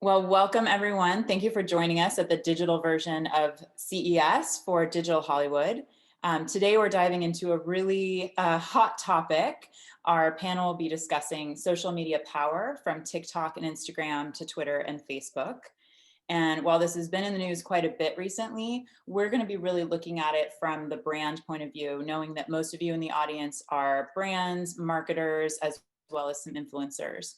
Well, welcome everyone. Thank you for joining us at the digital version of CES for Digital Hollywood. Today we're diving into a really hot topic. Our panel will be discussing social media power from TikTok and Instagram to Twitter and Facebook. And while this has been in the news quite a bit recently, we're going to be really looking at it from the brand point of view, knowing that most of you in the audience are brands, marketers, as well as some influencers.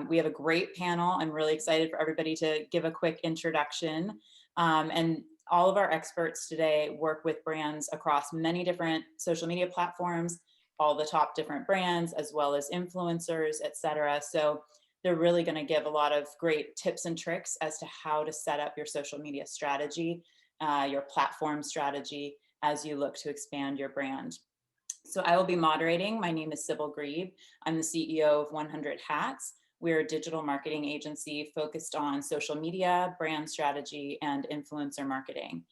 We have a great panel. I'm really excited for everybody to give a quick introduction. And all of our experts today work with brands across many different social media platforms, all the top different brands, as well as influencers, et cetera. So they're really going to give a lot of great tips and tricks as to how to set up your social media strategy, your platform strategy as you look to expand your brand. So I will be moderating. My name is Sybil Grieb. I'm the CEO of 100 Hats. We're a digital marketing agency focused on social media, brand strategy, and influencer marketing.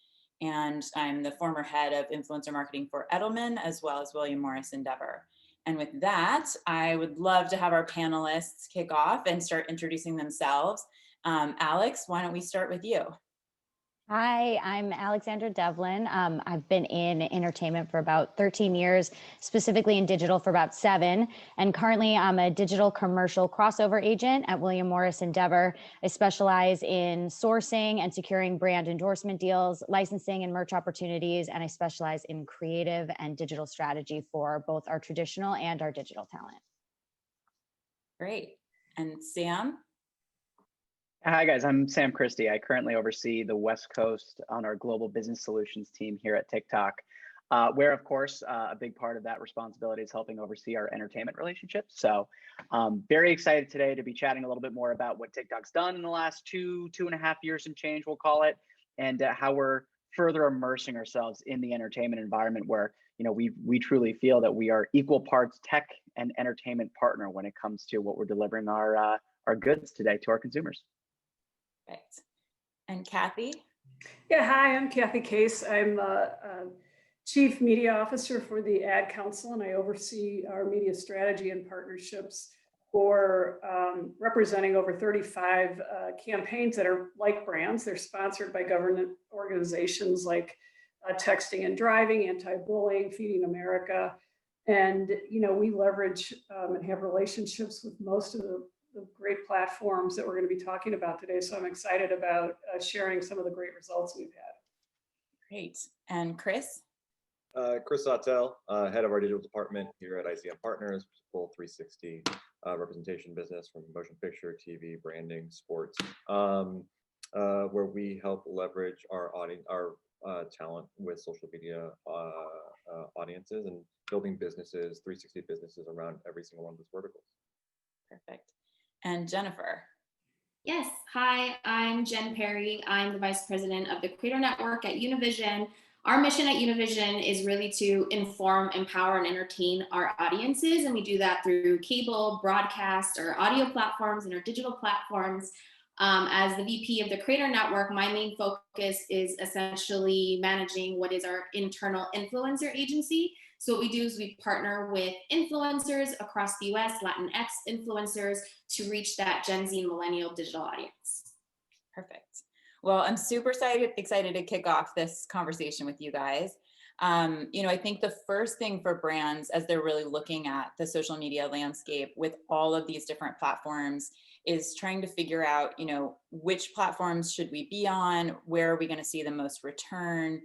And I'm the former head of influencer marketing for Edelman, as well as William Morris Endeavor. And with that, I would love to have our panelists kick off and start introducing themselves. Alex, why don't we start with you? Hi, I'm Alexandra Devlin. I've been in entertainment for about 13 years, specifically in digital for about 7. And currently I'm a digital commercial crossover agent at William Morris Endeavor. I specialize in sourcing and securing brand endorsement deals, licensing and merch opportunities, and I specialize in creative and digital strategy for both our traditional and our digital talent. Great. And Sam? Hi guys, I'm Sam Christie. I currently oversee the West Coast on our global business solutions team here at TikTok, where of course, a big part of that responsibility is helping oversee our entertainment relationships. So very excited today to be chatting a little bit more about what TikTok's done in the last two and a half years and change, we'll call it, and how we're further immersing ourselves in the entertainment environment where we truly feel that we are equal parts tech and entertainment partner when it comes to what we're delivering our goods today to our consumers. Perfect. And Kathy? Yeah, hi, I'm Kathy Case. I'm Chief Media Officer for the Ad Council, and I oversee our media strategy and partnerships for representing over 35 campaigns that are like brands. They're sponsored by government organizations like Texting and Driving, Anti-Bullying, Feeding America. And, we leverage and have relationships with most of the great platforms that we're going to be talking about today. So I'm excited about sharing some of the great results we've had. Great. And Chris? Chris Sautel, head of our digital department here at ICM Partners, full 360 representation business from motion picture, TV, branding, sports, where we help leverage our audience, our talent with social media audiences and building businesses, 360 businesses around every single one of those verticals. Perfect. And Jennifer? Yes, hi, I'm Jen Perry. I'm the Vice President of the Creator Network at Univision. Our mission at Univision is really to inform, empower, and entertain our audiences, and we do that through cable, broadcast, our audio platforms, and our digital platforms. As the VP of the Creator Network, my main focus is essentially managing what is our internal influencer agency. So what we do is we partner with influencers across the US, Latinx influencers, to reach that Gen Z and millennial digital audience. Perfect. Well, I'm super excited to kick off this conversation with you guys. I think the first thing for brands as they're really looking at the social media landscape with all of these different platforms is trying to figure out, which platforms should we be on? Where are we going to see the most return?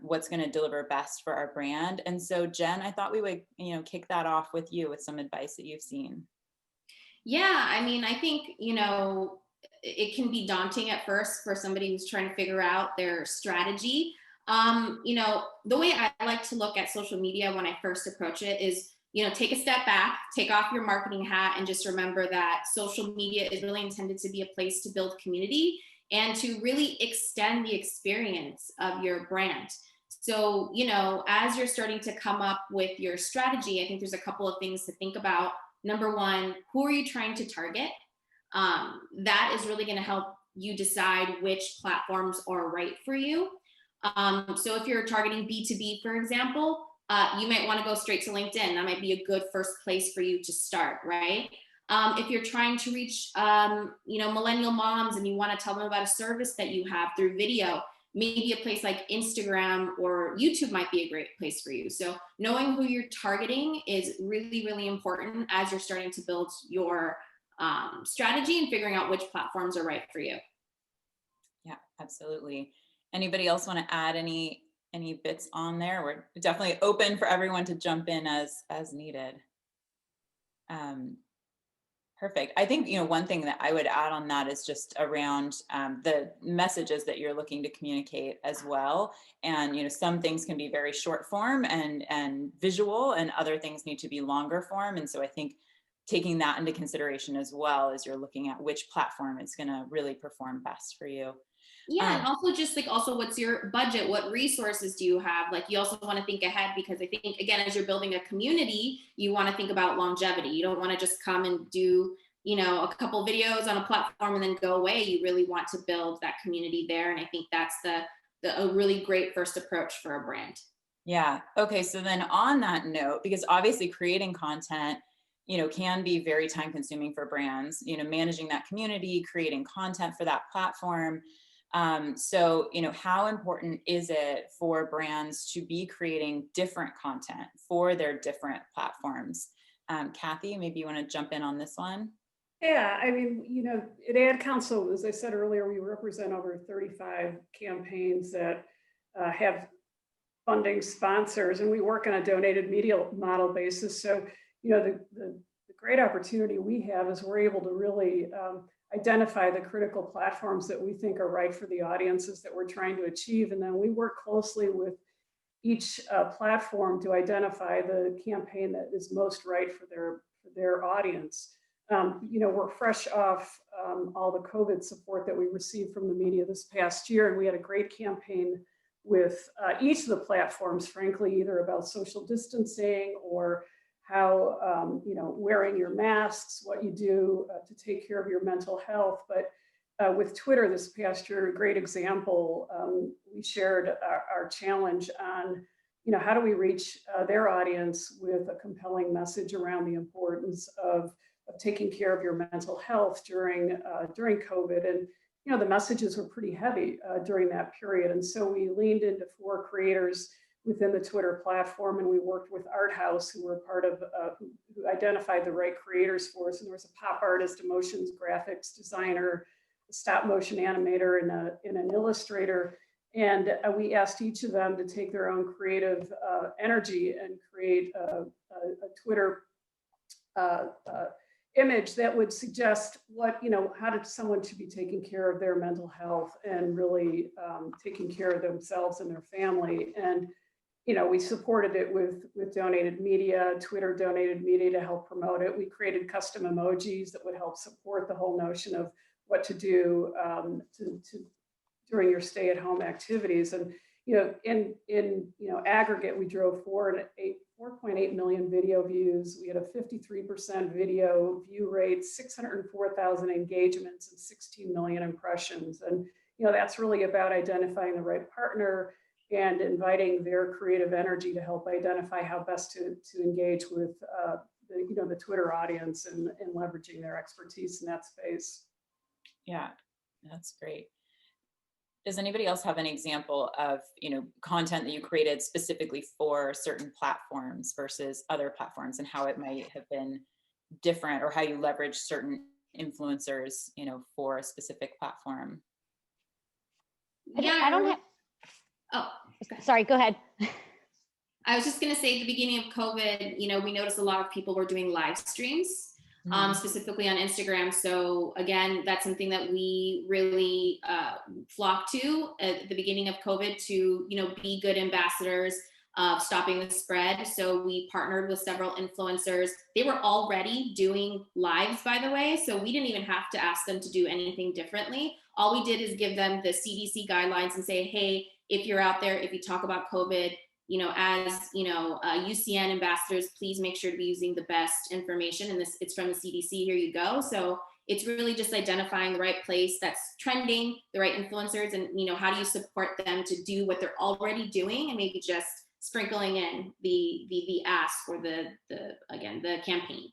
What's going to deliver best for our brand? And so Jen, I thought we would, kick that off with you with some advice that you've seen. Yeah, I think, it can be daunting at first for somebody who's trying to figure out their strategy. The way I like to look at social media when I first approach it is, take a step back, take off your marketing hat, and just remember that social media is really intended to be a place to build community and to really extend the experience of your brand. So, as you're starting to come up with your strategy, I think there's a couple of things to think about. Number one, who are you trying to target? That is really going to help you decide which platforms are right for you. So if you're targeting B2B, for example, you might want to go straight to LinkedIn. That might be a good first place for you to start, right? If you're trying to reach, millennial moms and you want to tell them about a service that you have through video, maybe a place like Instagram or YouTube might be a great place for you. So knowing who you're targeting is really, really important as you're starting to build your strategy and figuring out which platforms are right for you. Yeah, absolutely. Anybody else want to add any bits on there? We're definitely open for everyone to jump in as needed. Perfect. I think, one thing that I would add on that is just around the messages that you're looking to communicate as well. And, some things can be very short form and visual, and other things need to be longer form. And so I think taking that into consideration as well as you're looking at which platform is going to really perform best for you. Yeah, and also just like what's your budget? What resources do you have? Like you also want to think ahead, because I think again, as you're building a community, you want to think about longevity. You don't want to just come and do, a couple videos on a platform and then go away. You really want to build that community there. And I think that's a really great first approach for a brand. Yeah. Okay. So then on that note, because obviously creating content, can be very time consuming for brands, managing that community, creating content for that platform. So, how important is it for brands to be creating different content for their different platforms? Kathy, maybe you want to jump in on this one? Yeah, I mean, at Ad Council, as I said earlier, we represent over 35 campaigns that have funding sponsors, and we work on a donated media model basis. So, the great opportunity we have is we're able to really identify the critical platforms that we think are right for the audiences that we're trying to achieve. And then we work closely with each platform to identify the campaign that is most right for their audience. We're fresh off all the COVID support that we received from the media this past year, and we had a great campaign with each of the platforms, frankly, either about social distancing or how, wearing your masks, what you do to take care of your mental health. But with Twitter this past year, a great example, we shared our challenge on, how do we reach their audience with a compelling message around the importance of taking care of your mental health during COVID. And, the messages were pretty heavy during that period. And so we leaned into 4 creators within the Twitter platform, and we worked with Art House, who were part of, who identified the right creators for us. And there was a pop artist, a motions graphics designer, a stop motion animator, and an illustrator. And we asked each of them to take their own creative energy and create a Twitter image that would suggest how did someone should be taking care of their mental health and really taking care of themselves and their family. And we supported it with donated media. Twitter donated media to help promote it. We created custom emojis that would help support the whole notion of what to do during your stay-at-home activities. And in aggregate, we drove 4.8 million video views. We had a 53% video view rate, 604,000 engagements, and 16 million impressions. And that's really about identifying the right partner and inviting their creative energy to help identify how best to engage with the Twitter audience and leveraging their expertise in that space. Yeah, that's great. Does anybody else have an example of, content that you created specifically for certain platforms versus other platforms, and how it might have been different, or how you leverage certain influencers, for a specific platform? Yeah, I don't have. Oh, sorry, go ahead. I was just going to say at the beginning of COVID, we noticed a lot of people were doing live streams. Specifically on Instagram. So again, that's something that we really flocked to at the beginning of COVID to, be good ambassadors of stopping the spread. So we partnered with several influencers. They were already doing lives, by the way. So we didn't even have to ask them to do anything differently. All we did is give them the CDC guidelines and say, hey, if you're out there, if you talk about COVID, as UCN ambassadors, please make sure to be using the best information. And it's from the CDC, here you go. So it's really just identifying the right place that's trending, the right influencers, and how do you support them to do what they're already doing, and maybe just sprinkling in the ask or the campaign.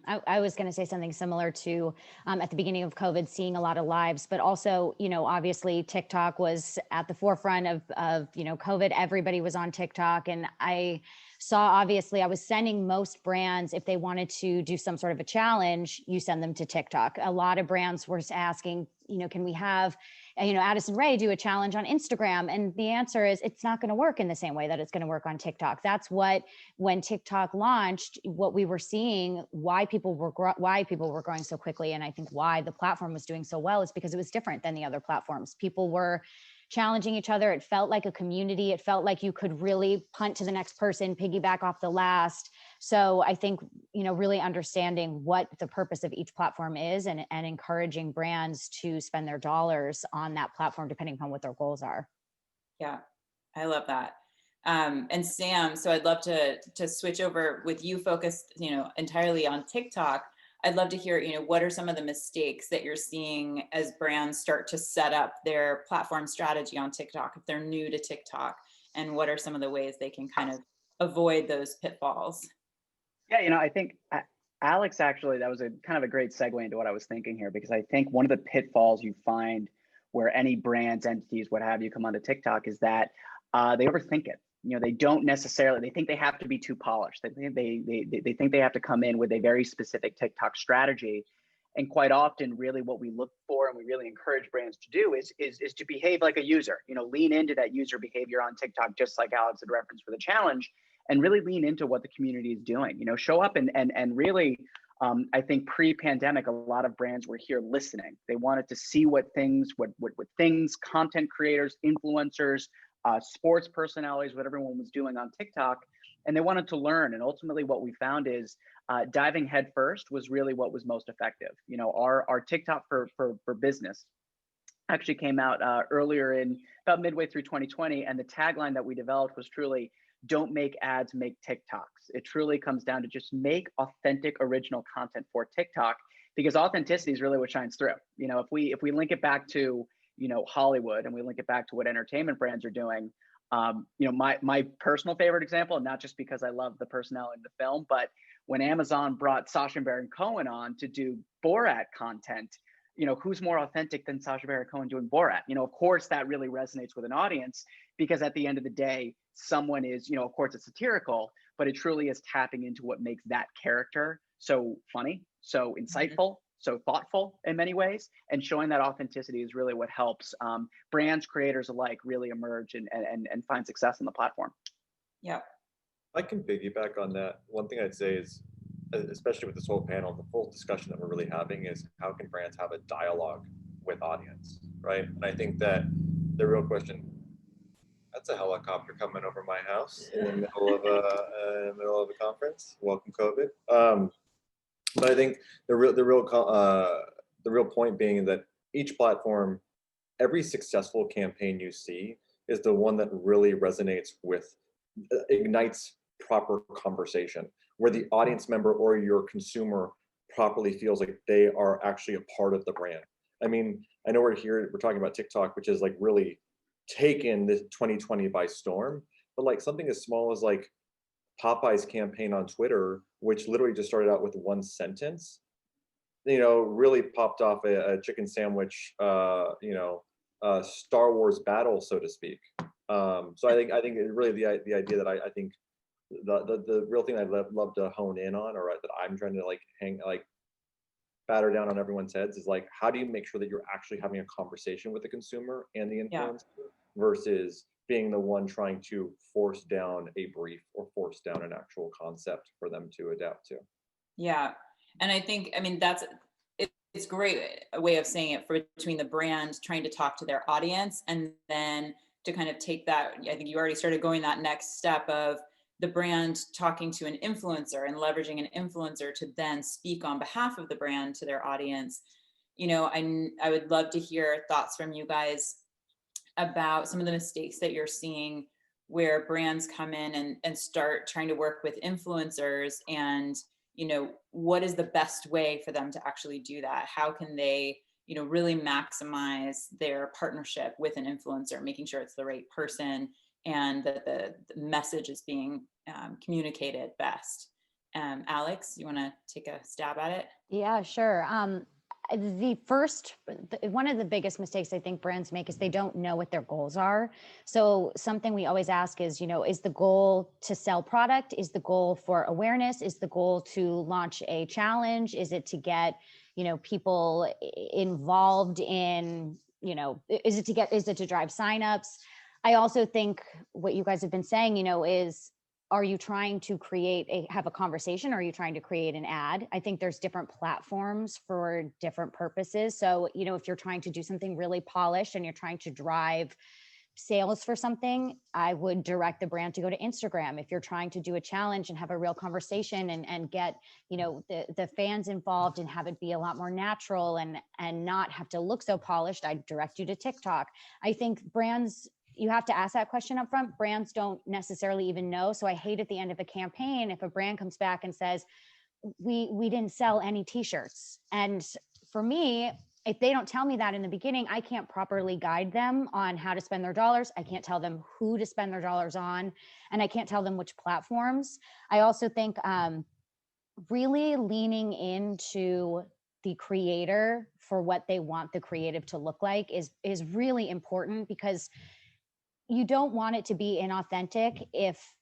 I was going to say something similar to at the beginning of COVID, seeing a lot of lives, but also, obviously TikTok was at the forefront of COVID. Everybody was on TikTok. And I saw, obviously, I was sending most brands, if they wanted to do some sort of a challenge, you send them to TikTok. A lot of brands were asking, can we have Addison Rae do a challenge on Instagram? And the answer is it's not going to work in the same way that it's going to work on TikTok. That's what, when TikTok launched, what we were seeing, why people were growing so quickly. And I think why the platform was doing so well is because it was different than the other platforms. People were challenging each other. It felt like a community. It felt like you could really punt to the next person, piggyback off the last. So I think, really understanding what the purpose of each platform is and encouraging brands to spend their dollars on that platform, depending upon what their goals are. Yeah, I love that. And Sam, so I'd love to switch over with you focused, entirely on TikTok. I'd love to hear, what are some of the mistakes that you're seeing as brands start to set up their platform strategy on TikTok if they're new to TikTok, and what are some of the ways they can kind of avoid those pitfalls? Yeah, I think Alex, actually, that was a kind of a great segue into what I was thinking here, because I think one of the pitfalls you find where any brands, entities, what have you, come onto TikTok is that they overthink it. They don't necessarily, they think they have to be too polished. They think they have to come in with a very specific TikTok strategy. And quite often, really what we look for and we really encourage brands to do is to behave like a user, lean into that user behavior on TikTok, just like Alex had referenced for the challenge, and really lean into what the community is doing, show up and really, I think pre-pandemic, a lot of brands were here listening. They wanted to see what things, content creators, influencers, sports personalities, what everyone was doing on TikTok, and they wanted to learn. And ultimately what we found is diving headfirst was really what was most effective. Our TikTok for business actually came out earlier in about midway through 2020. And the tagline that we developed was truly, don't make ads, make TikToks. It truly comes down to just make authentic, original content for TikTok, because authenticity is really what shines through. If we link it back to, Hollywood, and we link it back to what entertainment brands are doing, my personal favorite example, and not just because I love the personality of the film, but when Amazon brought Sacha Baron Cohen on to do Borat content, who's more authentic than Sacha Baron Cohen doing Borat? Of course, that really resonates with an audience, because at the end of the day, someone is, of course it's satirical, but it truly is tapping into what makes that character so funny, so insightful, so thoughtful in many ways. And showing that authenticity is really what helps brands, creators alike really emerge and find success on the platform. Yeah. I can piggyback on that. One thing I'd say is, especially with this whole panel, the full discussion that we're really having is how can brands have a dialogue with audience, right? And I think that the real question, that's a helicopter coming over my house in the middle of a conference. Welcome, COVID. But I think the real point being that each platform, every successful campaign you see is the one that really resonates with, ignites proper conversation, where the audience member or your consumer properly feels like they are actually a part of the brand. I mean, I know we're talking about TikTok, which is like really taken this 2020 by storm, but like something as small as like Popeye's campaign on Twitter, which literally just started out with one sentence, really popped off a chicken sandwich, Star Wars battle, so to speak. So I think it really the idea that I think the real thing I'd love to hone in on, or that I'm trying to batter down on everyone's heads, is like, how do you make sure that you're actually having a conversation with the consumer and the influencer versus being the one trying to force down a brief or force down an actual concept for them to adapt to. Yeah. And I think, it's great a way of saying it, for between the brand trying to talk to their audience, and then to kind of take that, I think you already started going that next step of the brand talking to an influencer and leveraging an influencer to then speak on behalf of the brand to their audience. I would love to hear thoughts from you guys about some of the mistakes that you're seeing where brands come in and start trying to work with influencers, and what is the best way for them to actually do that? How can they really maximize their partnership with an influencer, making sure it's the right person and that the message is being communicated best? Alex, you want to take a stab at it? Yeah, sure. One of the biggest mistakes I think brands make is they don't know what their goals are. So something we always ask is, is the goal to sell product? Is the goal for awareness? Is the goal to launch a challenge? Is it to get, people involved in, is it to drive signups? I also think what you guys have been saying, is, are you trying to have a conversation? Or are you trying to create an ad? I think there's different platforms for different purposes. So, if you're trying to do something really polished and you're trying to drive sales for something, I would direct the brand to go to Instagram. If you're trying to do a challenge and have a real conversation and get, the fans involved and have it be a lot more natural and not have to look so polished, I'd direct you to TikTok. I think brands, you have to ask that question up front. Brands don't necessarily even know. So I hate at the end of a campaign, if a brand comes back and says, we didn't sell any t-shirts. And for me, if they don't tell me that in the beginning, I can't properly guide them on how to spend their dollars. I can't tell them who to spend their dollars on, and I can't tell them which platforms. I also think really leaning into the creator for what they want the creative to look like is really important, because you don't want it to be inauthentic if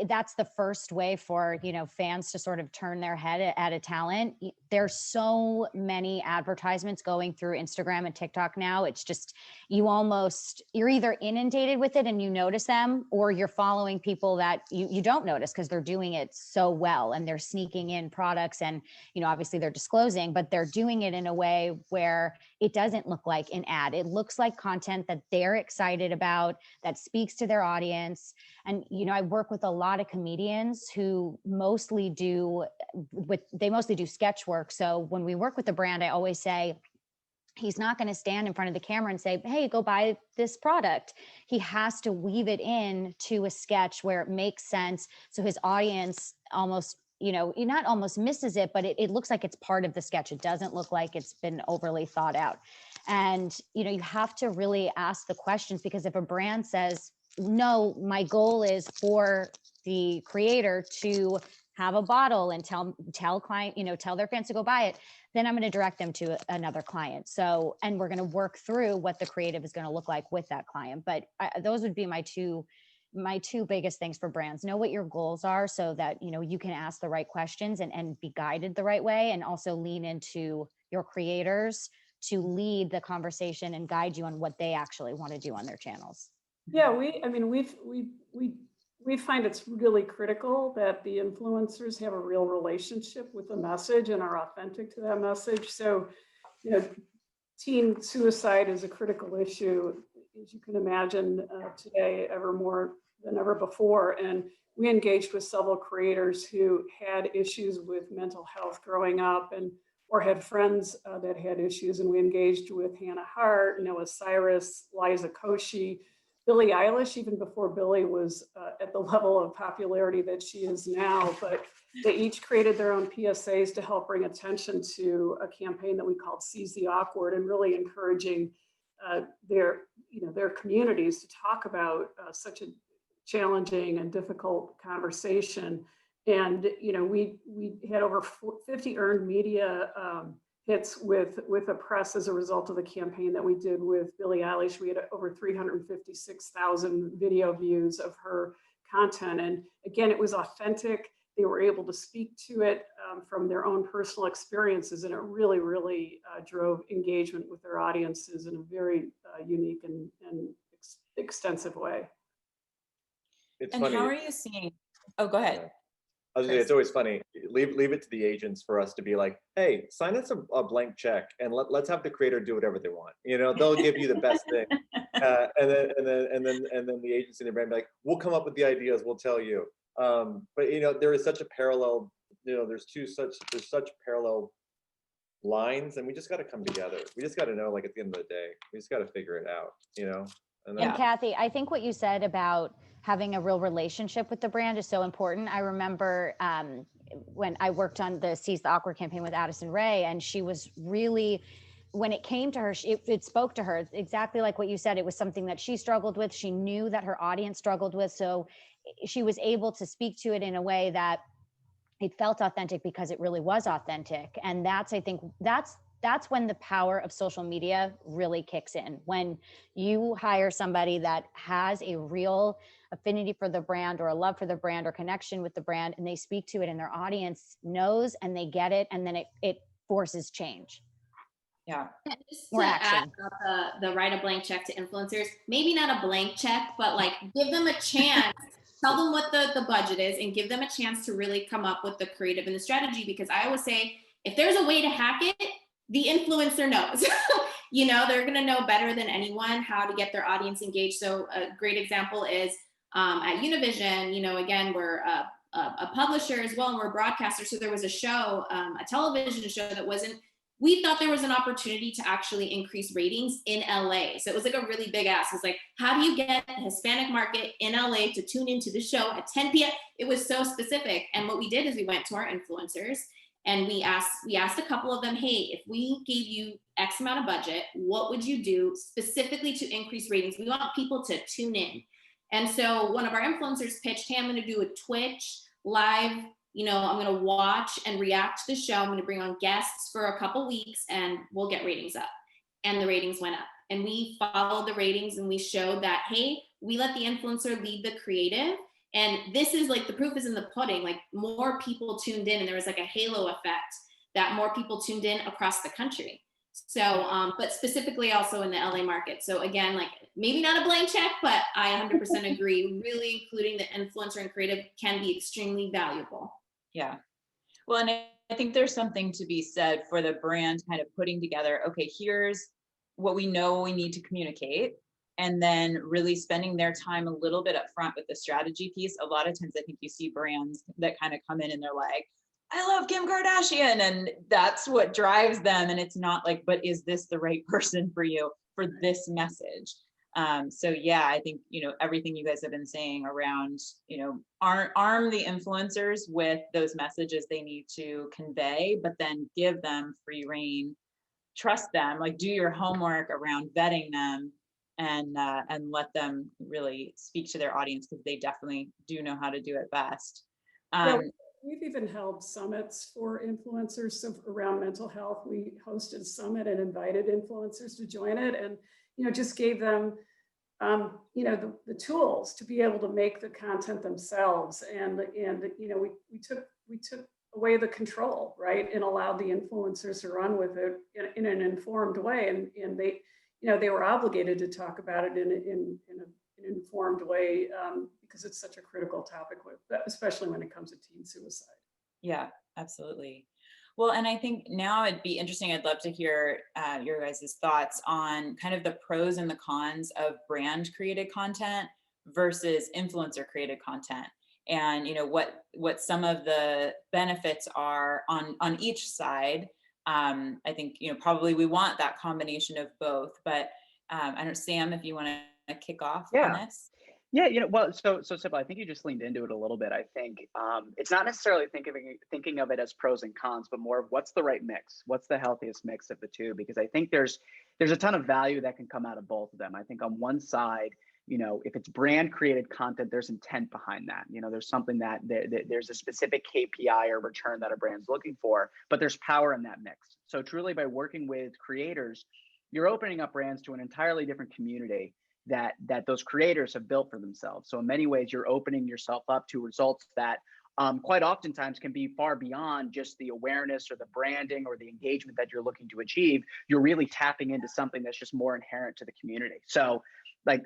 that's the first way for, fans to sort of turn their head at a talent. There's so many advertisements going through Instagram and TikTok now. It's just, you're either inundated with it and you notice them, or you're following people that you don't notice because they're doing it so well and they're sneaking in products and, obviously they're disclosing, but they're doing it in a way where it doesn't look like an ad. It looks like content that they're excited about, that speaks to their audience. And, I work with a lot of comedians who mostly do sketch work. So when we work with a brand, I always say, he's not going to stand in front of the camera and say, hey, go buy this product. He has to weave it in to a sketch where it makes sense. So his audience almost, not almost misses it, but it looks like it's part of the sketch. It doesn't look like it's been overly thought out. And, you have to really ask the questions, because if a brand says, no, my goal is for the creator to have a bottle and tell client, tell their fans to go buy it, then I'm going to direct them to another client. So, and we're going to work through what the creative is going to look like with that client. But those would be my two biggest things for brands. Know what your goals are so that, you can ask the right questions and be guided the right way, and also lean into your creators to lead the conversation and guide you on what they actually want to do on their channels. Yeah, we find it's really critical that the influencers have a real relationship with the message and are authentic to that message. So, teen suicide is a critical issue, as you can imagine, today, ever more than ever before. And we engaged with several creators who had issues with mental health growing up or had friends that had issues. And we engaged with Hannah Hart, Noah Cyrus, Liza Koshy, Billie Eilish, even before Billie was at the level of popularity that she is now. But they each created their own PSAs to help bring attention to a campaign that we called Seize the Awkward, and really encouraging their communities to talk about such a challenging and difficult conversation. And we had over 50 earned media hits with the press as a result of the campaign that we did with Billie Eilish. We had over 356,000 video views of her content. And again, it was authentic. They were able to speak to it from their own personal experiences. And it really, really drove engagement with their audiences in a very unique and extensive way. It's And funny. how are you seeing? Oh, go ahead. I was gonna say, it's always funny. Leave it to the agents for us to be like, hey, sign us a blank check and let's have the creator do whatever they want. They'll give you the best thing, and then the agency and the brand be like, we'll come up with the ideas, we'll tell you. But there is such a parallel. There's such parallel lines, and we just got to come together. We just got to know, like, at the end of the day, we just got to figure it out. And Kathy, I think what you said about having a real relationship with the brand is so important. I remember when I worked on the Seize the Awkward campaign with Addison Rae, and she was really, when it came to her, it spoke to her exactly like what you said. It was something that she struggled with. She knew that her audience struggled with. So she was able to speak to it in a way that it felt authentic because it really was authentic. And that's, I think that's when the power of social media really kicks in. When you hire somebody that has a real affinity for the brand or a love for the brand or connection with the brand, and they speak to it and their audience knows and they get it, and then it forces change. Yeah. Just More to action. add about the write a blank check to influencers, maybe not a blank check, but like give them a chance, tell them what the budget is, and give them a chance to really come up with the creative and the strategy. Because I always say, if there's a way to hack it, the influencer knows. You know, they're going to know better than anyone how to get their audience engaged. So a great example is at Univision. You know, again, we're a publisher as well, and we're a broadcaster. So there was a show, a television show that wasn't. We thought there was an opportunity to actually increase ratings in LA. So it was like a really big ask. It was like, how do you get the Hispanic market in LA to tune into the show at 10 p.m.? It was so specific. And what we did is we went to our influencers and we asked a couple of them, hey, if we gave you X amount of budget, what would you do specifically to increase ratings? We want people to tune in. And so one of our influencers pitched, hey, I'm going to do a Twitch live. You know, I'm going to watch and react to the show. I'm going to bring on guests for a couple weeks and we'll get ratings up. And the ratings went up. And we followed the ratings and we showed that, hey, we let the influencer lead the creative. And this is like, the proof is in the pudding. Like more people tuned in and there was like a halo effect that more people tuned in across the country. So, but specifically also in the LA market. So again, like maybe not a blank check, but I 100% agree. Really including the influencer and creative can be extremely valuable. Yeah. Well, and I think there's something to be said for the brand kind of putting together, okay, here's what we know we need to communicate, and then really spending their time a little bit up front with the strategy piece. A lot of times I think you see brands that kind of come in and they're like, I love Kim Kardashian, and that's what drives them. And it's not like, but is this the right person for you for this message? So yeah, I think, you know, everything you guys have been saying around, you know, arm the influencers with those messages they need to convey, but then give them free rein, trust them, like do your homework around vetting them, and let them really speak to their audience, because they definitely do know how to do it best. Yeah, we've even held summits for influencers. So around mental health, we hosted a summit and invited influencers to join it, and you know, just gave them you know, the tools to be able to make the content themselves. And you know, we took away the control, right, and allowed the influencers to run with it in an informed way. And they, you know, they were obligated to talk about it in an informed way, because it's such a critical topic, especially when it comes to teen suicide. Yeah, absolutely. Well, and I think now it'd be interesting. I'd love to hear your guys' thoughts on kind of the pros and the cons of brand created content versus influencer created content, and you know what some of the benefits are on each side. I think, you know, probably we want that combination of both, but I don't know, Sam, if you want to kick off on Yeah. this. Yeah, you know, well, so simple. I think you just leaned into it a little bit. I think it's not necessarily thinking of it as pros and cons, but more of what's the right mix, what's the healthiest mix of the two. Because I think there's a ton of value that can come out of both of them. I think on one side, you know, if it's brand created content, there's intent behind that. You know, there's something that there's a specific KPI or return that a brand's looking for, but there's power in that mix. So truly, by working with creators, you're opening up brands to an entirely different community that those creators have built for themselves. So in many ways, you're opening yourself up to results that quite oftentimes can be far beyond just the awareness or the branding or the engagement that you're looking to achieve. You're really tapping into something that's just more inherent to the community. So like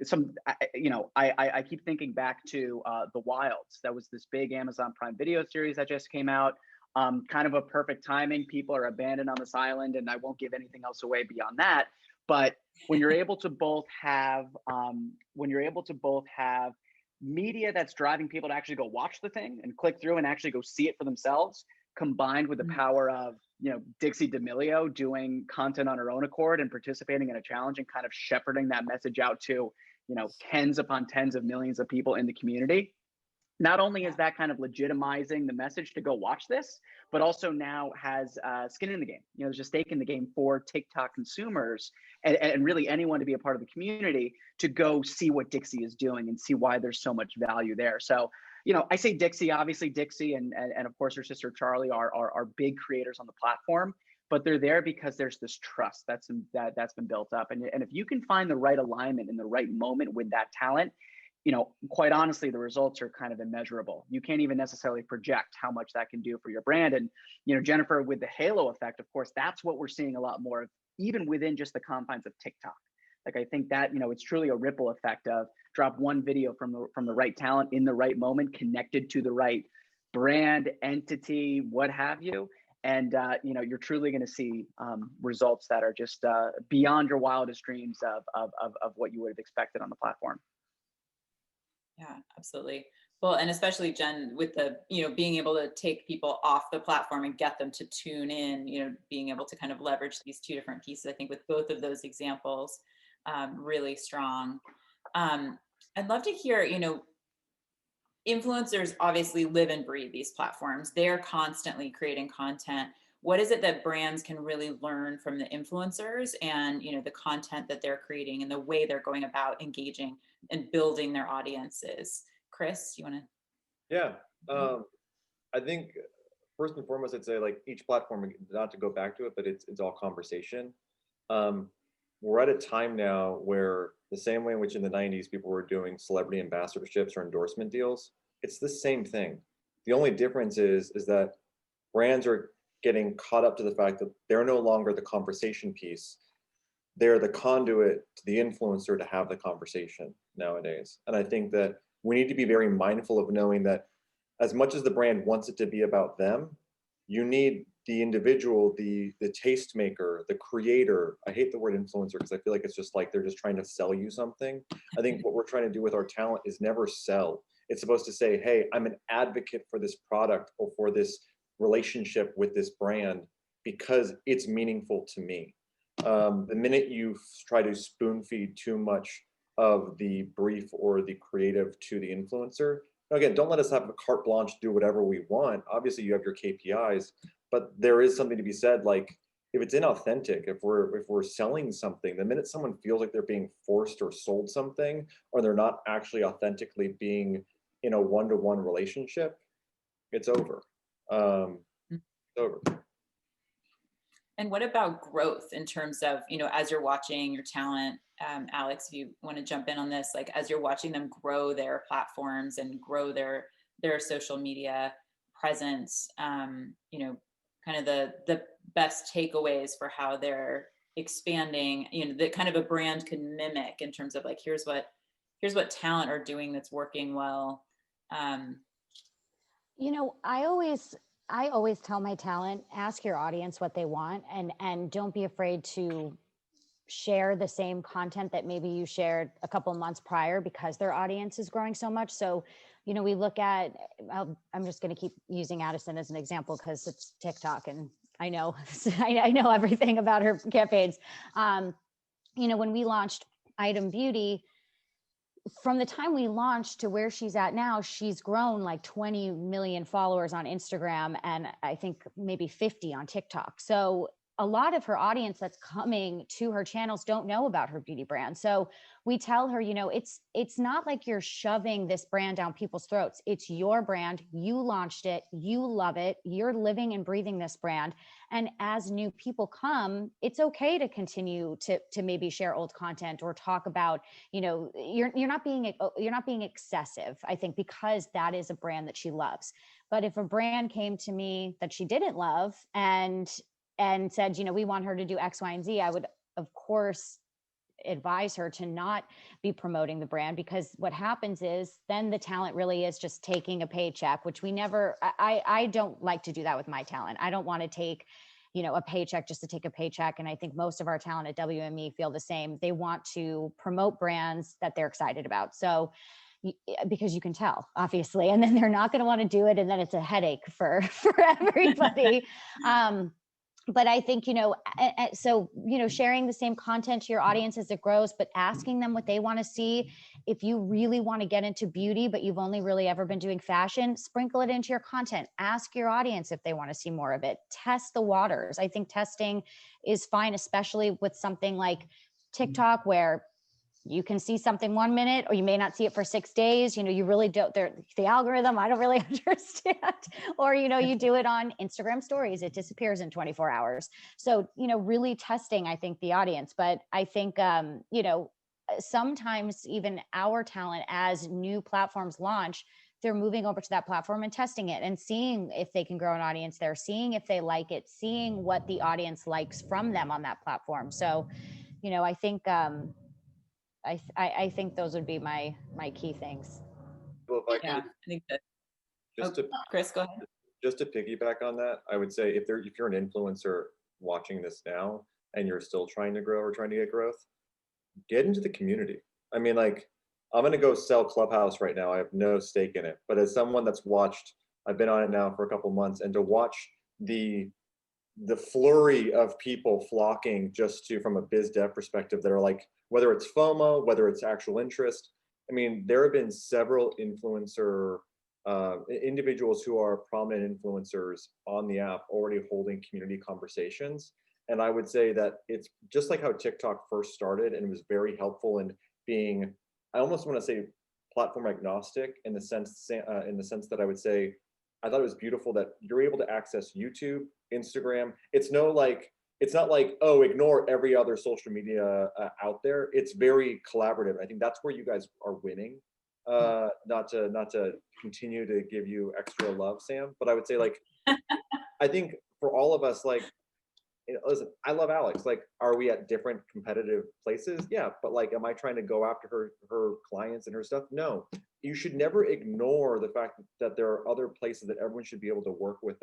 I keep thinking back to The Wilds. That was this big Amazon Prime Video series that just came out. Kind of a perfect timing. People are abandoned on this island, and I won't give anything else away beyond that. But when you're able to both have media that's driving people to actually go watch the thing and click through and actually go see it for themselves, combined with the power of, you know, Dixie D'Amelio doing content on her own accord and participating in a challenge and kind of shepherding that message out to, you know, tens upon tens of millions of people in the community. Not only is that kind of legitimizing the message to go watch this, but also now has skin in the game. You know, there's a stake in the game for TikTok consumers and really anyone to be a part of the community to go see what Dixie is doing and see why there's so much value there. So, I say Dixie, obviously Dixie and of course her sister Charlie are big creators on the platform, but they're there because there's this trust that's been built up. And if you can find the right alignment in the right moment with that talent, quite honestly, the results are kind of immeasurable. You can't even necessarily project how much that can do for your brand. And, Jennifer, with the halo effect, of course, that's what we're seeing a lot more of, even within just the confines of TikTok. Like, I think that, it's truly a ripple effect of drop one video from the right talent in the right moment, connected to the right brand, entity, what have you. And, you're truly going to see results that are just beyond your wildest dreams of what you would have expected on the platform. Yeah, absolutely. Well, and especially Jen, with the, being able to take people off the platform and get them to tune in, being able to kind of leverage these two different pieces, I think with both of those examples, really strong. I'd love to hear, influencers obviously live and breathe these platforms. They're constantly creating content. What is it that brands can really learn from the influencers and, the content that they're creating and the way they're going about engaging and building their audiences? Chris, you want to? Yeah, I think first and foremost, I'd say like each platform, not to go back to it, but it's all conversation. We're at a time now where the same way in which in the 90s people were doing celebrity ambassadorships or endorsement deals, it's the same thing. The only difference is that brands are getting caught up to the fact that they're no longer the conversation piece. They're the conduit to the influencer to have the conversation nowadays. And I think that we need to be very mindful of knowing that as much as the brand wants it to be about them, you need the individual, the tastemaker, the creator. I hate the word influencer because I feel like it's just like they're just trying to sell you something. I think what we're trying to do with our talent is never sell. It's supposed to say, hey, I'm an advocate for this product or for this relationship with this brand because it's meaningful to me. The minute you try to spoon feed too much of the brief or the creative to the influencer, again, don't let us have a carte blanche, do whatever we want. Obviously, you have your KPIs, but there is something to be said. Like, if it's inauthentic, if we're selling something, the minute someone feels like they're being forced or sold something, or they're not actually authentically being in a one-to-one relationship, it's over. It's over. And what about growth in terms of, as you're watching your talent, Alex, if you want to jump in on this, like as you're watching them grow their platforms and grow their social media presence, kind of the best takeaways for how they're expanding, that kind of a brand can mimic in terms of like, here's what talent are doing that's working well. I always tell my talent, ask your audience what they want and don't be afraid to share the same content that maybe you shared a couple of months prior because their audience is growing so much. So, we look at, I'm just going to keep using Addison as an example because it's TikTok and I know, I know everything about her campaigns. When we launched Item Beauty, from the time we launched to where she's at now, she's grown like 20 million followers on Instagram and I think maybe 50 on TikTok. So a lot of her audience that's coming to her channels don't know about her beauty brand. So we tell her, it's not like you're shoving this brand down people's throats. It's your brand. You launched it. You love it. You're living and breathing this brand. And as new people come, it's okay to continue to maybe share old content or talk about, you're not being excessive, I think, because that is a brand that she loves. But if a brand came to me that she didn't love and said, we want her to do X, Y, and Z, I would, of course, advise her to not be promoting the brand, because what happens is then the talent really is just taking a paycheck, which I don't like to do that with my talent. I don't want to take, a paycheck just to take a paycheck. And I think most of our talent at WME feel the same. They want to promote brands that they're excited about. So because you can tell, obviously, and then they're not going to want to do it. And then it's a headache for everybody. But I think, sharing the same content to your audience as it grows, but asking them what they want to see. If you really want to get into beauty, but you've only really ever been doing fashion, sprinkle it into your content. Ask your audience if they want to see more of it. Test the waters. I think testing is fine, especially with something like TikTok, where you can see something 1 minute, or you may not see it for 6 days. You really don't, the algorithm, I don't really understand. Or, you do it on Instagram stories, it disappears in 24 hours. So, really testing, I think, the audience. But I think, sometimes even our talent, as new platforms launch, they're moving over to that platform and testing it and seeing if they can grow an audience there, seeing if they like it, seeing what the audience likes from them on that platform. So, I think, I think those would be my key things. Well, if I Yeah, could I think that, just to Chris, go ahead. just to piggyback on that, I would say if you're an influencer watching this now and you're still trying to grow or trying to get growth, get into the community. I mean, like, I'm gonna go sell Clubhouse right now. I have no stake in it, but as someone that's watched, I've been on it now for a couple months, and to watch the flurry of people flocking just to, from a biz dev perspective, that are like, whether it's FOMO, whether it's actual interest. I mean, there have been several influencer individuals who are prominent influencers on the app already holding community conversations. And I would say that it's just like how TikTok first started, and it was very helpful in being, I almost want to say, platform agnostic, in the sense that I would say, I thought it was beautiful that you're able to access YouTube, Instagram. It's not like, oh, ignore every other social media out there. It's very collaborative. I think that's where you guys are winning. Not to continue to give you extra love, Sam, but I would say, like, I think for all of us, like, listen, I love Alex. Like, are we at different competitive places? Yeah, but like, am I trying to go after her clients and her stuff? No. You should never ignore the fact that there are other places that everyone should be able to work with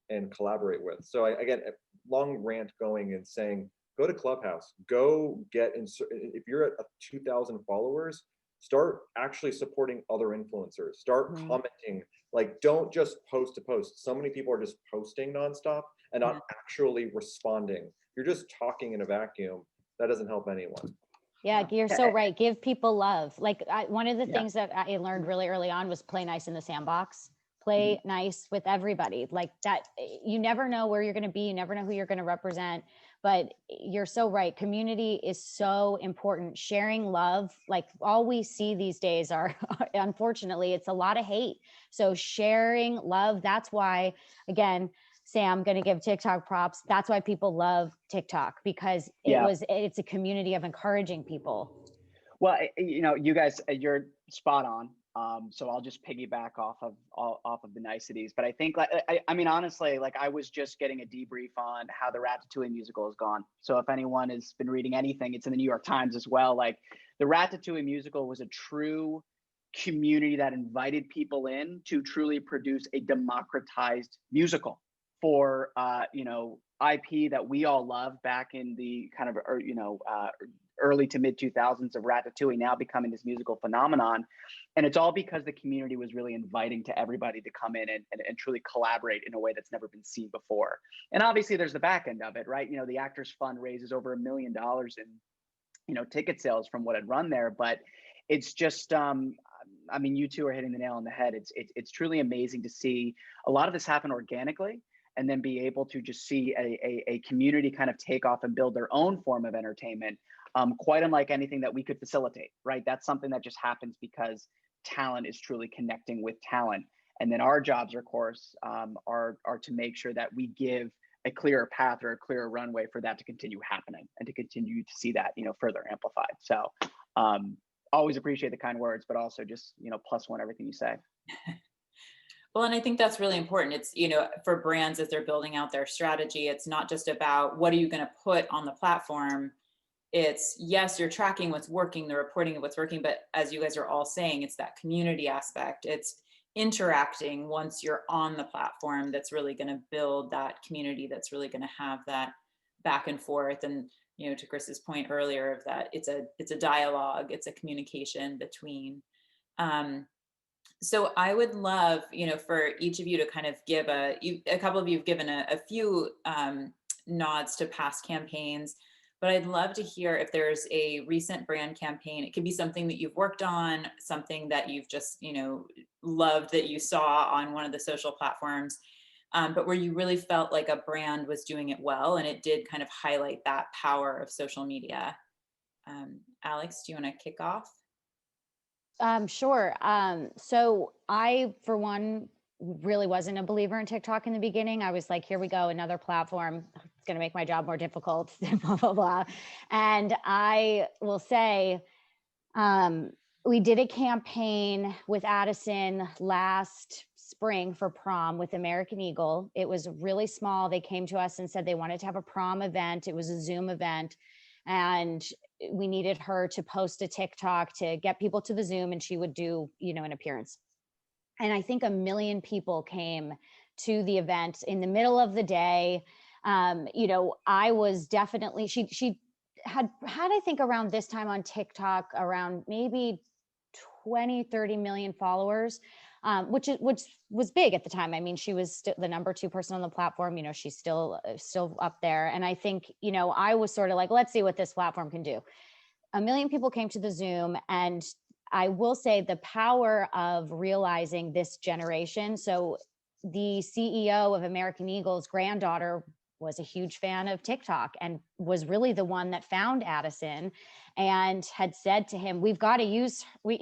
and collaborate with. So again, a long rant going and saying, go to Clubhouse, go get if you're at 2,000 followers, start actually supporting other influencers, start commenting. Like, don't just post to post. So many people are just posting nonstop and not actually responding. You're just talking in a vacuum. That doesn't help anyone. Yeah, you're so right. Give people love. Like, one of the things that I learned really early on was play nice in the sandbox. Play nice with everybody. Like that, you never know where you're going to be. You never know who you're going to represent. But you're so right. Community is so important. Sharing love, like, all we see these days are, unfortunately, it's a lot of hate. So sharing love, that's why, again, Sam, going to give TikTok props. That's why people love TikTok, because it's a community of encouraging people. Well, you guys, you're spot on. So I'll just piggyback off of the niceties. But I think, like, I mean, honestly, like, I was just getting a debrief on how the Ratatouille musical has gone. So if anyone has been reading anything, it's in the New York Times as well. Like, the Ratatouille musical was a true community that invited people in to truly produce a democratized musical for IP that we all love back in the kind of early to mid 2000s of Ratatouille, now becoming this musical phenomenon. And it's all because the community was really inviting to everybody to come in and truly collaborate in a way that's never been seen before. And obviously there's the back end of it, right? The Actors Fund raises over $1 million in ticket sales from what had run there. But it's just I mean, you two are hitting the nail on the head. It's truly amazing to see a lot of this happen organically, and then be able to just see a community kind of take off and build their own form of entertainment, quite unlike anything that we could facilitate, right? That's something that just happens because talent is truly connecting with talent. And then our jobs, of course, are to make sure that we give a clearer path or a clearer runway for that to continue happening and to continue to see that, further amplified. So always appreciate the kind words, but also just, +1 everything you say. Well, and I think that's really important. It's, for brands as they're building out their strategy, it's not just about what are you going to put on the platform. It's, yes, you're tracking what's working, the reporting of what's working, but as you guys are all saying, it's that community aspect. It's interacting once you're on the platform that's really going to build that community, that's really going to have that back and forth. And, to Chris's point earlier of that, it's a dialogue, it's a communication between. So I would love, for each of you to kind of give a couple of you have given a few nods to past campaigns, but I'd love to hear if there's a recent brand campaign. It could be something that you've worked on, something that you've just, loved that you saw on one of the social platforms, but where you really felt like a brand was doing it well and it did kind of highlight that power of social media. Alex, do you want to kick off? Sure. So I, for one, really wasn't a believer in TikTok in the beginning. I was like, here we go, another platform. It's going to make my job more difficult, blah, blah, blah. And I will say, we did a campaign with Addison last spring for prom with American Eagle. It was really small. They came to us and said they wanted to have a prom event. It was a Zoom event. And we needed her to post a TikTok to get people to the Zoom, and she would do, an appearance. And I think 1 million people came to the event in the middle of the day. I was definitely, she had, I think around this time on TikTok, around maybe 20, 30 million followers, which was big at the time. I mean, she was the number 2 person on the platform. She's still up there. And I think, I was sort of like, let's see what this platform can do. 1 million people came to the Zoom, and I will say the power of realizing this generation. So the CEO of American Eagle's granddaughter was a huge fan of TikTok and was really the one that found Addison and had said to him, you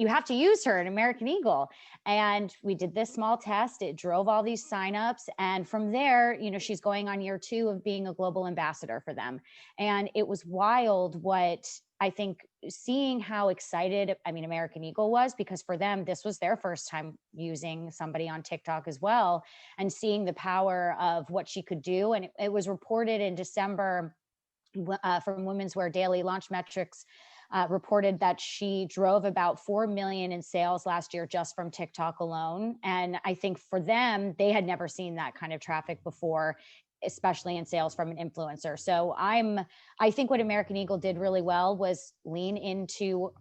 have to use her in American Eagle. And we did this small test. It drove all these signups. And from there, she's going on year 2 of being a global ambassador for them. And it was wild what I think, seeing how excited, American Eagle was, because for them, this was their first time using somebody on TikTok as well, and seeing the power of what she could do. And it was reported in December from Women's Wear Daily, Launch Metrics reported that she drove about 4 million in sales last year just from TikTok alone. And I think for them, they had never seen that kind of traffic before, especially in sales from an influencer. So I think what American Eagle did really well was lean into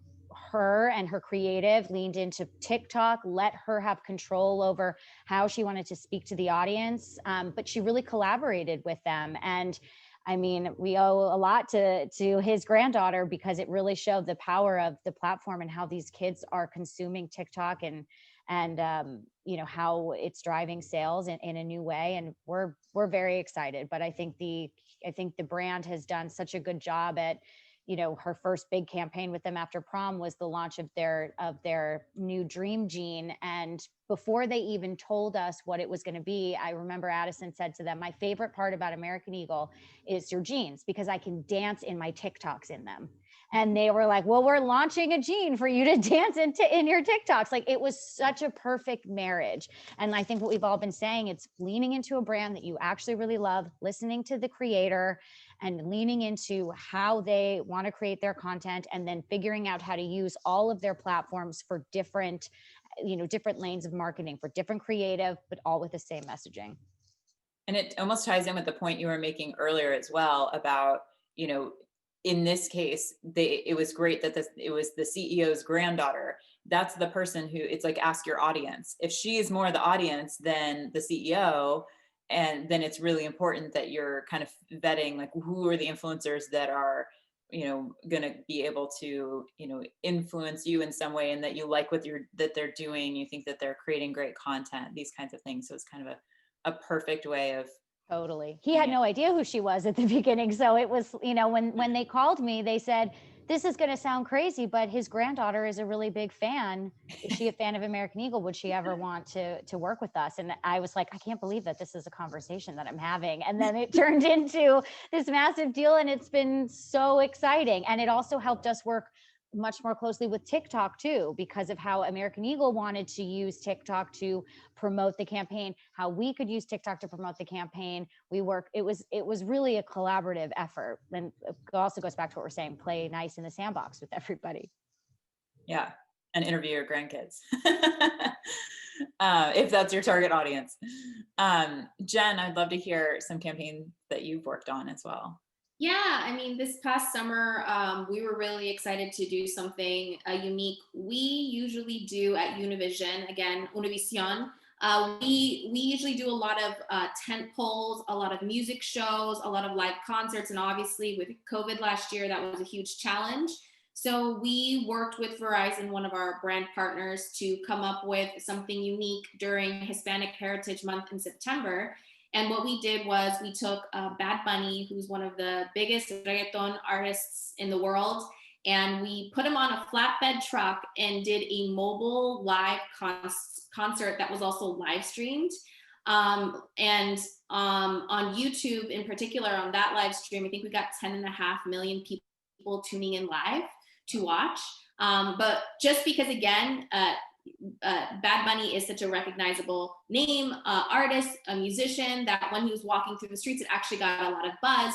her and her creative, leaned into TikTok, let her have control over how she wanted to speak to the audience. But she really collaborated with them. And we owe a lot to his granddaughter, because it really showed the power of the platform and how these kids are consuming TikTok and how it's driving sales in a new way. And we're very excited. But I think the brand has done such a good job at, her first big campaign with them after prom was the launch of their new Dream Jean. And before they even told us what it was going to be, I remember Addison said to them, my favorite part about American Eagle is your jeans, because I can dance in my TikToks in them. And they were like, well, we're launching a jean for you to dance in your TikToks. Like, it was such a perfect marriage. And I think what we've all been saying, it's leaning into a brand that you actually really love, listening to the creator and leaning into how they want to create their content, and then figuring out how to use all of their platforms for different lanes of marketing, for different creative, but all with the same messaging. And it almost ties in with the point you were making earlier as well about, in this case, it was great that it was the CEO's granddaughter. That's the person who, it's like, ask your audience. If she is more the audience than the CEO, and then it's really important that you're kind of vetting, like, who are the influencers that are, going to be able to, influence you in some way, and that you like that they're doing, you think that they're creating great content, these kinds of things. So it's kind of a perfect way of. Totally. He had no idea who she was at the beginning. So it was, when they called me, they said, this is going to sound crazy, but his granddaughter is a really big fan. Is she a fan of American Eagle? Would she ever want to work with us? And I was like, I can't believe that this is a conversation that I'm having. And then it turned into this massive deal, and it's been so exciting. And it also helped us work much more closely with TikTok too, because of how American Eagle wanted to use TikTok to promote the campaign, how we could use TikTok to promote the campaign. It was really a collaborative effort. And it also goes back to what we're saying, play nice in the sandbox with everybody. Yeah. And interview your grandkids. If that's your target audience. Jen, I'd love to hear some campaigns that you've worked on as well. Yeah, this past summer, we were really excited to do something unique. We usually do at Univision, again, Univision. We usually do a lot of tent poles, a lot of music shows, a lot of live concerts, and obviously with COVID last year, that was a huge challenge. So we worked with Verizon, one of our brand partners, to come up with something unique during Hispanic Heritage Month in September. And what we did was we took Bad Bunny, who's one of the biggest reggaeton artists in the world, and we put him on a flatbed truck and did a mobile live concert that was also live streamed. On YouTube in particular, on that live stream, I think we got 10.5 million people tuning in live to watch. But just because, again, Bad Bunny is such a recognizable name, artist, a musician, that when he was walking through the streets, it actually got a lot of buzz.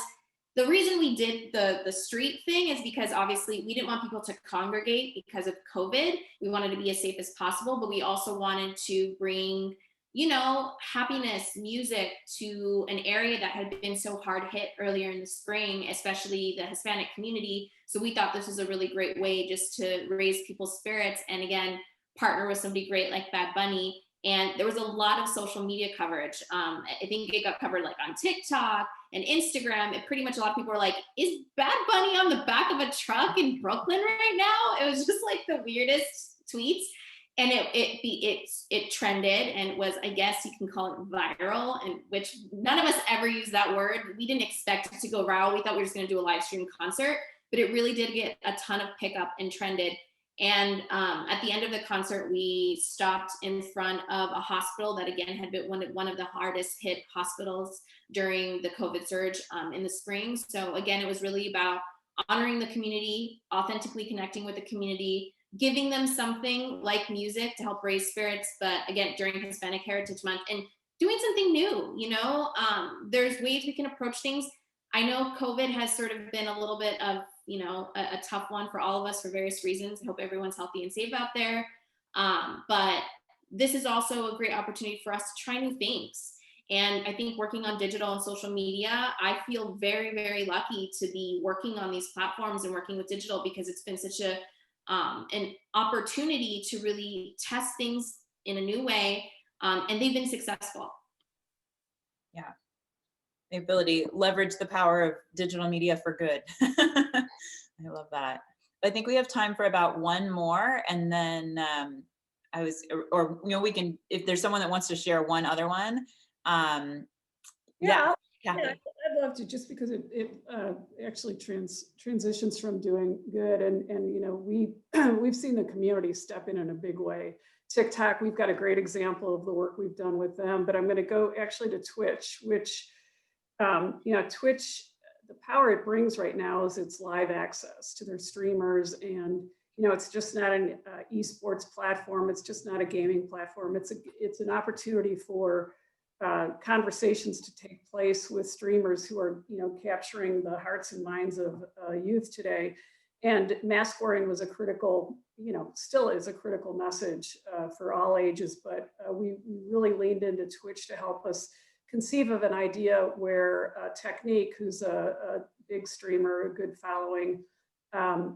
The reason we did the street thing is because obviously we didn't want people to congregate because of COVID. We wanted to be as safe as possible, but we also wanted to bring, you know, happiness, music to an area that had been so hard hit earlier in the spring, especially the Hispanic community. So we thought this was a really great way just to raise people's spirits and, again, partner with somebody great like Bad Bunny. And there was a lot of social media coverage. I think it got covered like on TikTok and Instagram. And pretty much a lot of people were like, is Bad Bunny on the back of a truck in Brooklyn right now? It was just like the weirdest tweets. And it trended and was, I guess you can call it viral, and which none of us ever used that word. We didn't expect it to go viral. We thought we were just going to do a live stream concert, but it really did get a ton of pickup and trended. And at the end of the concert, we stopped in front of a hospital that, again, had been one of the hardest hit hospitals during the COVID surge in the spring. So again, it was really about honoring the community, authentically connecting with the community, giving them something like music to help raise spirits, but again, during Hispanic Heritage Month, and doing something new. You know, there's ways we can approach things. I know COVID has sort of been a little bit of, you know, a tough one for all of us for various reasons. I hope everyone's healthy and safe out there. But this is also a great opportunity for us to try new things. And I think working on digital and social media, I feel very, very lucky to be working on these platforms and working with digital, because it's been such an opportunity to really test things in a new way. And they've been successful. Yeah. The ability to leverage the power of digital media for good. I love that. I think we have time for about one more, and then we can, if there's someone that wants to share one other one. Yeah, Kathy. I'd love to, just because it actually transitions from doing good, and you know, we've seen the community step in a big way. TikTok, we've got a great example of the work we've done with them, but I'm going to go actually to Twitch, which you know, Twitch, the power it brings right now is its live access to their streamers, and you know, it's just not an esports platform. It's just not a gaming platform. It's an opportunity for conversations to take place with streamers who are, you know, capturing the hearts and minds of youth today. And mask wearing was a critical, you know, still is a critical message for all ages, but we really leaned into Twitch to help us conceive of an idea where Technique, who's a big streamer, a good following,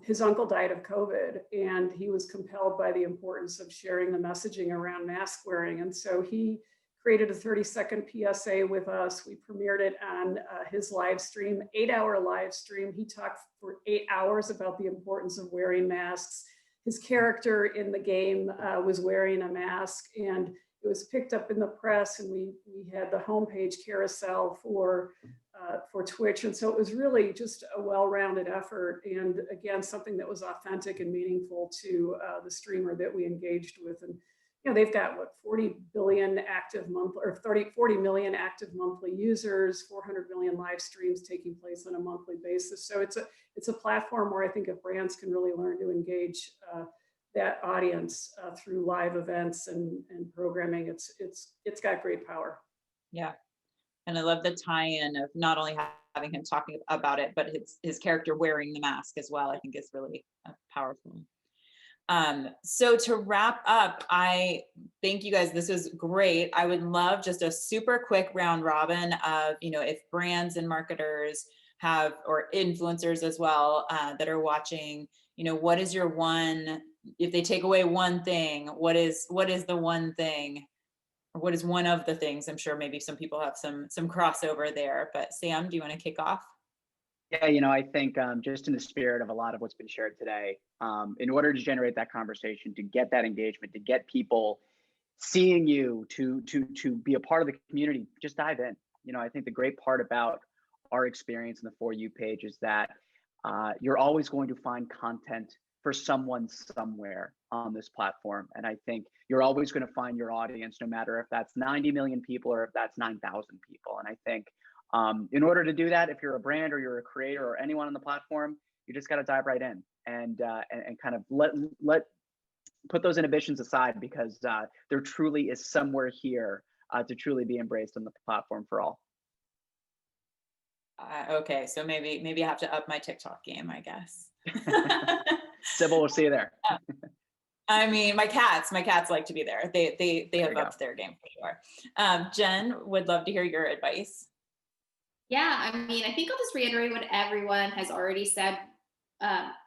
his uncle died of COVID, and he was compelled by the importance of sharing the messaging around mask wearing. And so he created a 30-second PSA with us. We premiered it on his live stream, 8-hour live stream. He talked for 8 hours about the importance of wearing masks. His character in the game was wearing a mask, and it was picked up in the press, and we had the homepage carousel for Twitch. And so it was really just a well-rounded effort, and again, something that was authentic and meaningful to the streamer that we engaged with. And you know, they've got what, 40 billion active monthly, or 40 million active monthly users, 400 million live streams taking place on a monthly basis. So it's a platform where I think if brands can really learn to engage that audience through live events and programming, it's got great power. Yeah. And I love the tie-in of not only having him talking about it, but his character wearing the mask as well, I think is really powerful. So to wrap up, I thank you guys. This was great. I would love just a super quick round robin of, you know, if brands and marketers have, or influencers as well, that are watching, you know, what is your one, if they take away one thing, what is the one thing, or what is one of the things? I'm sure maybe some people have some crossover there, but Sam, do you want to kick off? Yeah, you know, I think just in the spirit of a lot of what's been shared today, in order to generate that conversation, to get that engagement, to get people seeing you, to be a part of the community, just dive in. You know, I think the great part about our experience in the For You page is that you're always going to find content for someone somewhere on this platform. And I think you're always going to find your audience, no matter if that's 90 million people or if that's 9,000 people. And I think in order to do that, if you're a brand or you're a creator or anyone on the platform, you just got to dive right in and kind of put those inhibitions aside, because there truly is somewhere here to truly be embraced on the platform for all. Okay, so maybe I have to up my TikTok game, I guess. Sybil, we'll see you there. I mean, my cats like to be there. They have upped their game for sure. Jen, would love to hear your advice. Yeah, I mean, I think I'll just reiterate what everyone has already said.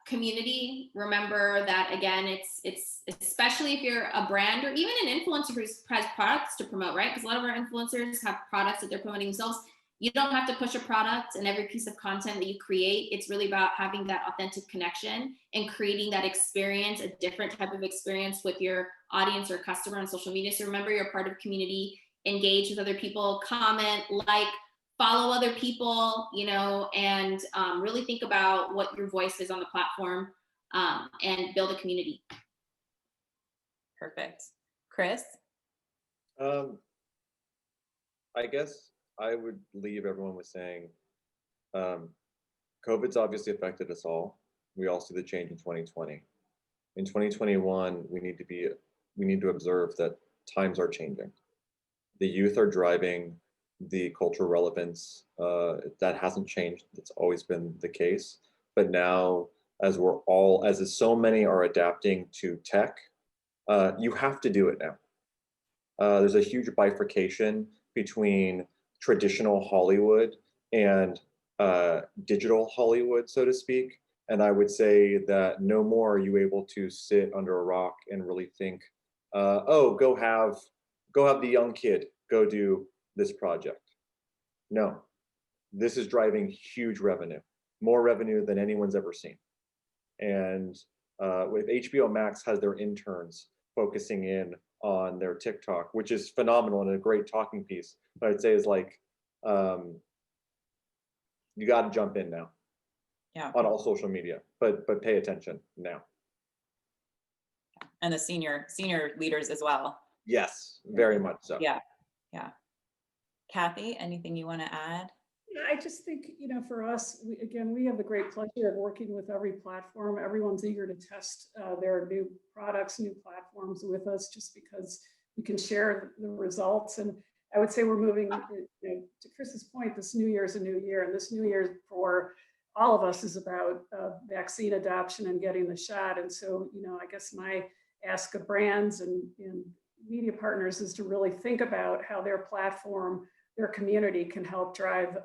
Community, remember that again, it's especially if you're a brand or even an influencer who has products to promote, right? Because a lot of our influencers have products that they're promoting themselves. You don't have to push a product in every piece of content that you create. It's really about having that authentic connection and creating that experience, a different type of experience with your audience or customer on social media. So remember, you're part of community, engage with other people, comment, like, follow other people, you know, and really think about what your voice is on the platform, and build a community. Perfect. Chris? I guess I would leave everyone with saying, COVID's obviously affected us all. We all see the change in 2020. In 2021, we need to observe that times are changing. The youth are driving the cultural relevance. That hasn't changed. It's always been the case. But now, as so many are adapting to tech, you have to do it now. There's a huge bifurcation between traditional Hollywood and digital Hollywood, so to speak. And I would say that no more are you able to sit under a rock and really think, oh, go have the young kid go do this project. No, this is driving huge revenue, more revenue than anyone's ever seen. And with HBO Max has their interns focusing in on their TikTok, which is phenomenal and a great talking piece. But I'd say is like, you got to jump in now. Yeah. On all social media, but pay attention now. And the senior leaders as well. Yes, very much so. Yeah. Kathy, anything you want to add? I just think, you know, for us, we have the great pleasure of working with every platform. Everyone's eager to test their new products, new platforms with us, just because we can share the results. And I would say we're moving, you know, to Chris's point, this new year is a new year, and this new year for all of us is about vaccine adoption and getting the shot. And so, you know, I guess my ask of brands and media partners is to really think about how their platform, their community can help drive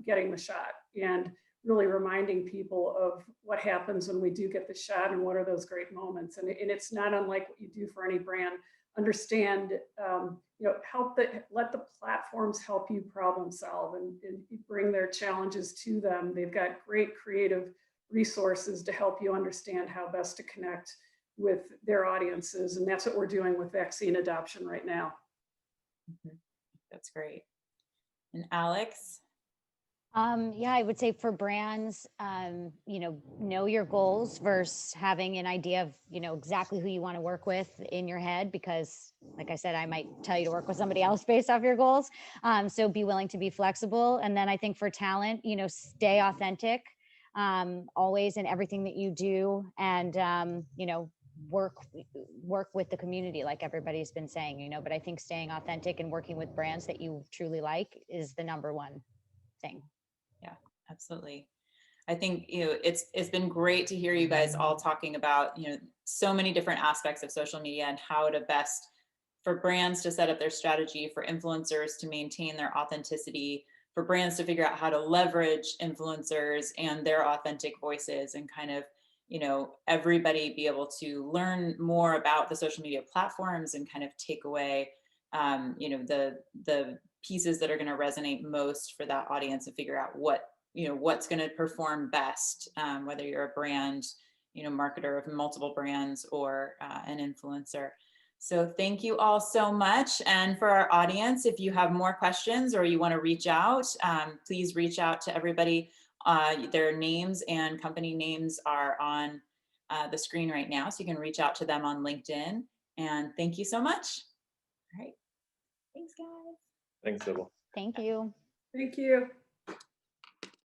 getting the shot, and really reminding people of what happens when we do get the shot and what are those great moments. And it's not unlike what you do for any brand. Understand, you know, let the platforms help you problem solve and bring their challenges to them. They've got great creative resources to help you understand how best to connect with their audiences. And that's what we're doing with vaccine adoption right now. Mm-hmm. That's great. And Alex? Yeah, I would say for brands, you know your goals versus having an idea of, you know, exactly who you want to work with in your head, because like I said, I might tell you to work with somebody else based off your goals. So be willing to be flexible. And then I think for talent, you know, stay authentic, always in everything that you do, and, you know, work with the community, like everybody's been saying, you know, but I think staying authentic and working with brands that you truly like is the number one thing. Yeah, absolutely. I think, you know, it's been great to hear you guys all talking about, you know, so many different aspects of social media and how to best for brands to set up their strategy, for influencers to maintain their authenticity, for brands to figure out how to leverage influencers and their authentic voices, and kind of, you know, everybody be able to learn more about the social media platforms and kind of take away, you know, the pieces that are going to resonate most for that audience, and figure out what, you know, what's going to perform best, whether you're a brand, you know, marketer of multiple brands, or an influencer. So thank you all so much. And for our audience, if you have more questions or you want to reach out, please reach out to everybody Their names and company names are on the screen right now, so you can reach out to them on LinkedIn. And thank you so much. All right. Thanks, guys. Thanks, Sybil. Thank you. Thank you.